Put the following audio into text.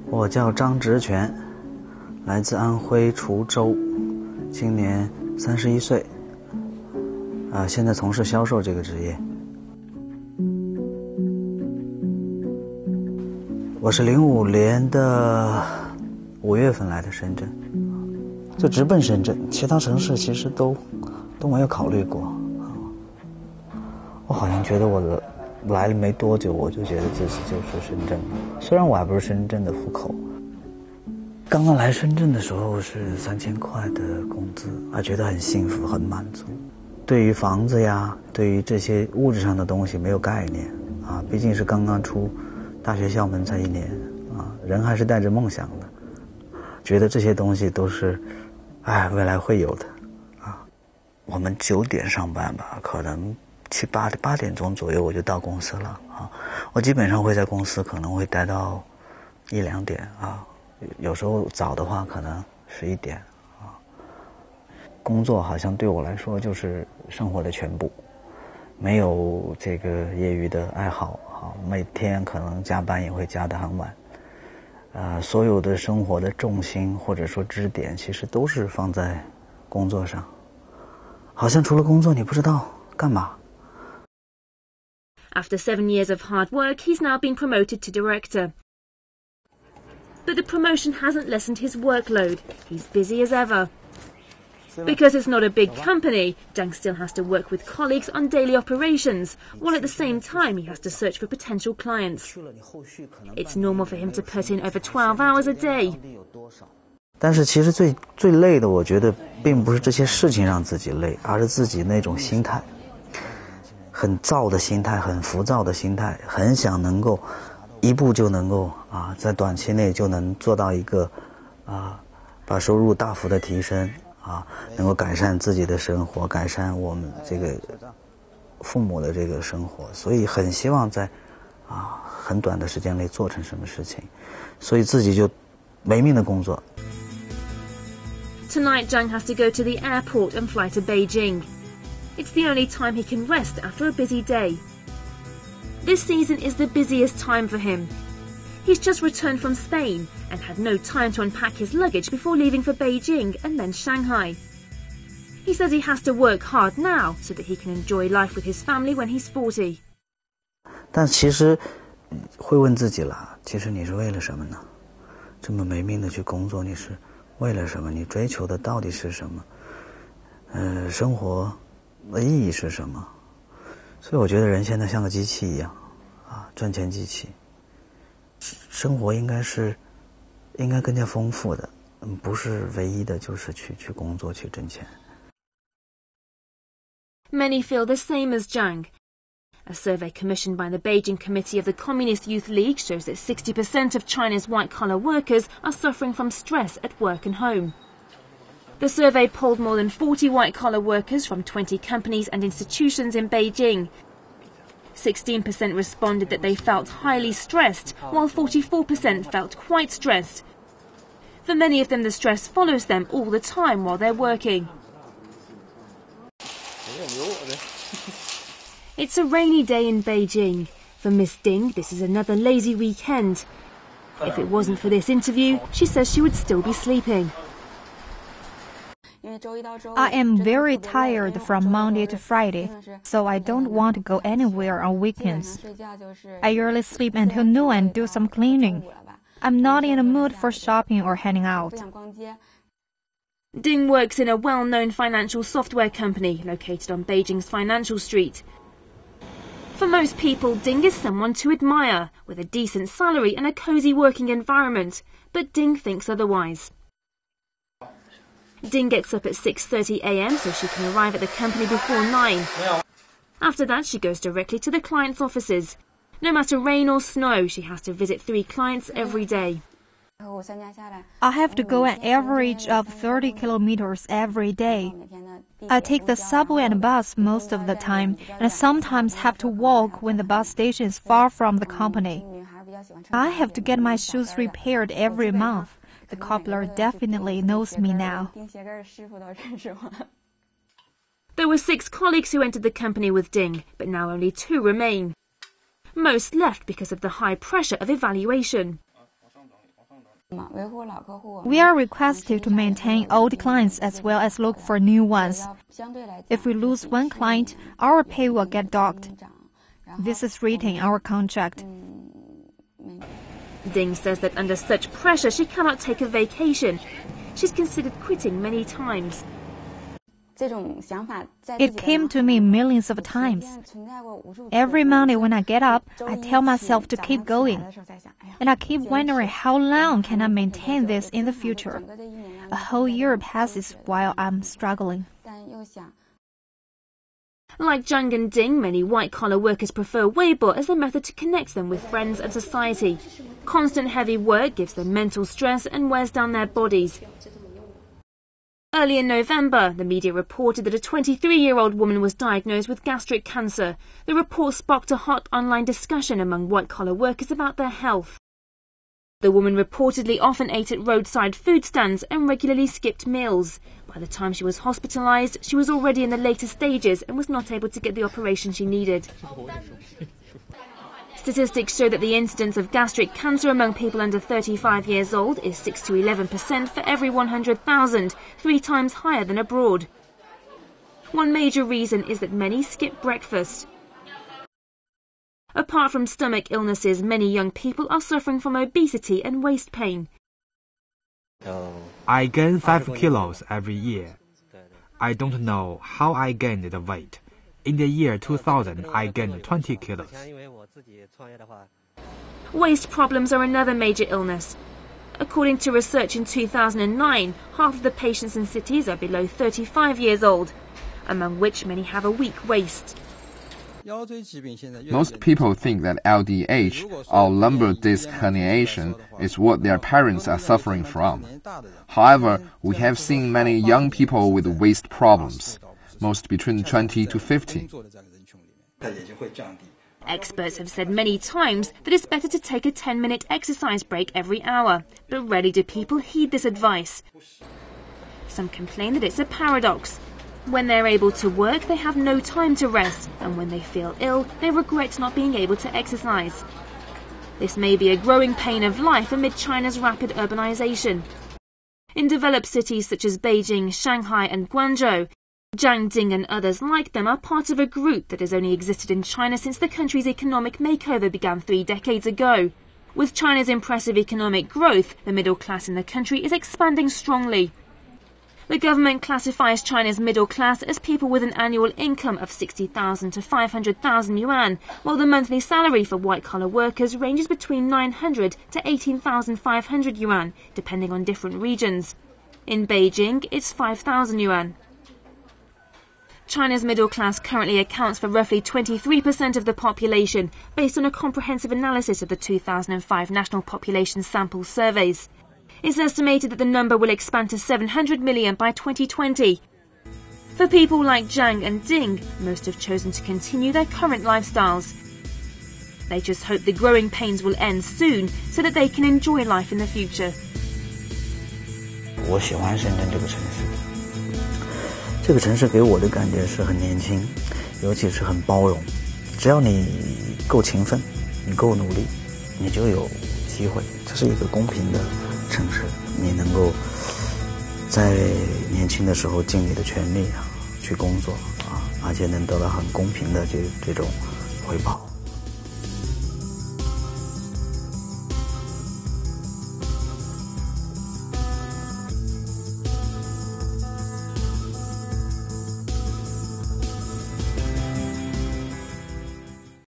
我叫张直全，来自安徽滁州，今年31岁，现在从事销售这个职业。我是05年的5月份来的深圳，就直奔深圳，其他城市其实都没有考虑过。我好像觉得我来了没多久，我就觉得自己就是深圳了。虽然我还不是深圳的户口，刚刚来深圳的时候是3000块的工资，觉得很幸福，很满足。对于房子呀，对于这些物质上的东西没有概念毕竟是刚刚出大学校门才1年人还是带着梦想的，觉得这些东西都是未来会有的我们9点上班吧，可能8点钟左右我就到公司了我基本上会在公司可能会待到1-2点有时候早的话可能11点工作好像对我来说就是生活的全部，没有这个业余的爱好每天可能加班也会加得很晚所有的生活的重心或者说支点其实都是放在工作上，好像除了工作你不知道干嘛。After 7 years of hard work, he's now been promoted to director. But the promotion hasn't lessened his workload. He's busy as ever. Because it's not a big company, Zhang still has to work with colleagues on daily operations, while at the same time he has to search for potential clients. It's normal for him to put in over 12 hours a day. 但是其实最累的，我觉得并不是这些事情让自己累，而是自己那种心态。很躁的心态，很浮躁的心态，很想能够一步就能够在短期内就能做到一个把收入大幅的提升能够改善自己的生活，改善我们这个父母的这个生活，所以很希望在很短的时间内做成什么事情，所以自己就没命的工作。Tonight, Zhang has to go to the airport and fly to Beijing.It's the only time he can rest after a busy day. This season is the busiest time for him. He's just returned from Spain and had no time to unpack his luggage before leaving for Beijing and then Shanghai. He says he has to work hard now so that he can enjoy life with his family when he's 40. 但其实会问自己了，其实你是为了什么呢？这么没命的去工作，你是为了什么？你追求的到底是什么？生活的意义是什么？所以我觉得人现在像个机器一样赚钱机器。生活应该更加丰富的，不是唯一的就是去工作去挣钱。Many feel the same as Zhang. A survey commissioned by the Beijing Committee of the Communist Youth League shows that 60% of China's white-collar workers are suffering from stress at work and home. The survey polled more than 40 white-collar workers from 20 companies and institutions in Beijing. 16% responded that they felt highly stressed, while 44% felt quite stressed. For many of them, the stress follows them all the time while they're working. It's a rainy day in Beijing. For Miss Ding, this is another lazy weekend. If it wasn't for this interview, she says she would still be sleeping. I am very tired from Monday to Friday, so I don't want to go anywhere on weekends. I usually sleep until noon and do some cleaning. I'm not in the mood for shopping or hanging out. Ding works in a well-known financial software company located on Beijing's Financial Street. For most people, Ding is someone to admire, with a decent salary and a cosy working environment, but Ding thinks otherwise. Ding gets up at 6:30 a.m. so she can arrive at the company before 9. After that, she goes directly to the clients' offices. No matter rain or snow, she has to visit 3 clients every day. I have to go an average of 30 kilometers every day. I take the subway and bus most of the time, and sometimes have to walk when the bus station is far from the company. I have to get my shoes repaired every month. The cobbler definitely knows me now. There were 6 colleagues who entered the company with Ding, but now only 2 remain. Most left because of the high pressure of evaluation. We are requested to maintain old clients as well as look for new ones. If we lose one client, our pay will get docked. This is written in our contract. Ding says that under such pressure, she cannot take a vacation. She's considered quitting many times. It came to me millions of times. Every morning when I get up, I tell myself to keep going. And I keep wondering how long can I maintain this in the future. A whole year passes while I'm struggling. Like Zhang and Ding, many white-collar workers prefer Weibo as a method to connect them with friends and society. Constant heavy work gives them mental stress and wears down their bodies. Early in November, the media reported that a 23-year-old woman was diagnosed with gastric cancer. The report sparked a hot online discussion among white-collar workers about their health. The woman reportedly often ate at roadside food stands and regularly skipped meals. By the time she was hospitalized, she was already in the later stages and was not able to get the operation she needed. Statistics show that the incidence of gastric cancer among people under 35 years old is 6 to 11% for every 100,000, 3 times higher than abroad. One major reason is that many skip breakfast. Apart from stomach illnesses, many young people are suffering from obesity and waist pain. I gain 5 kilos every year. I don't know how I gained the weight. In the year 2000, I gained 20 kilos. Waist problems are another major illness. According to research in 2009, half of the patients in cities are below 35 years old, among which many have a weak waist. Most people think that LDH, or lumbar disc herniation, is what their parents are suffering from. However, we have seen many young people with waist problems, most between 20 to 50. Experts have said many times that it's better to take a 10-minute exercise break every hour, but rarely do people heed this advice. Some complain that it's a paradox. When they're able to work, they have no time to rest, and when they feel ill, they regret not being able to exercise. This may be a growing pain of life amid China's rapid urbanization. In developed cities such as Beijing, Shanghai and Guangzhou, Zhang, Ding and others like them are part of a group that has only existed in China since the country's economic makeover began 3 decades ago. With China's impressive economic growth, the middle class in the country is expanding strongly. The government classifies China's middle class as people with an annual income of 60,000 to 500,000 yuan, while the monthly salary for white-collar workers ranges between 900 to 18,500 yuan, depending on different regions. In Beijing, it's 5,000 yuan. China's middle class currently accounts for roughly 23% of the population, based on a comprehensive analysis of the 2005 National Population Sample Surveys. It's estimated that the number will expand to 700 million by 2020. For people like Zhang and Ding, most have chosen to continue their current lifestyles. They just hope the growing pains will end soon so that they can enjoy life in the future. 我喜欢深圳这个城市。这个城市给我的感觉是很年轻，尤其是很包容。只要你够勤奋，你够努力，你就有机会。这是一个公平的城市，你能够在年轻的时候尽你的全力去工作而且能得到很公平的这种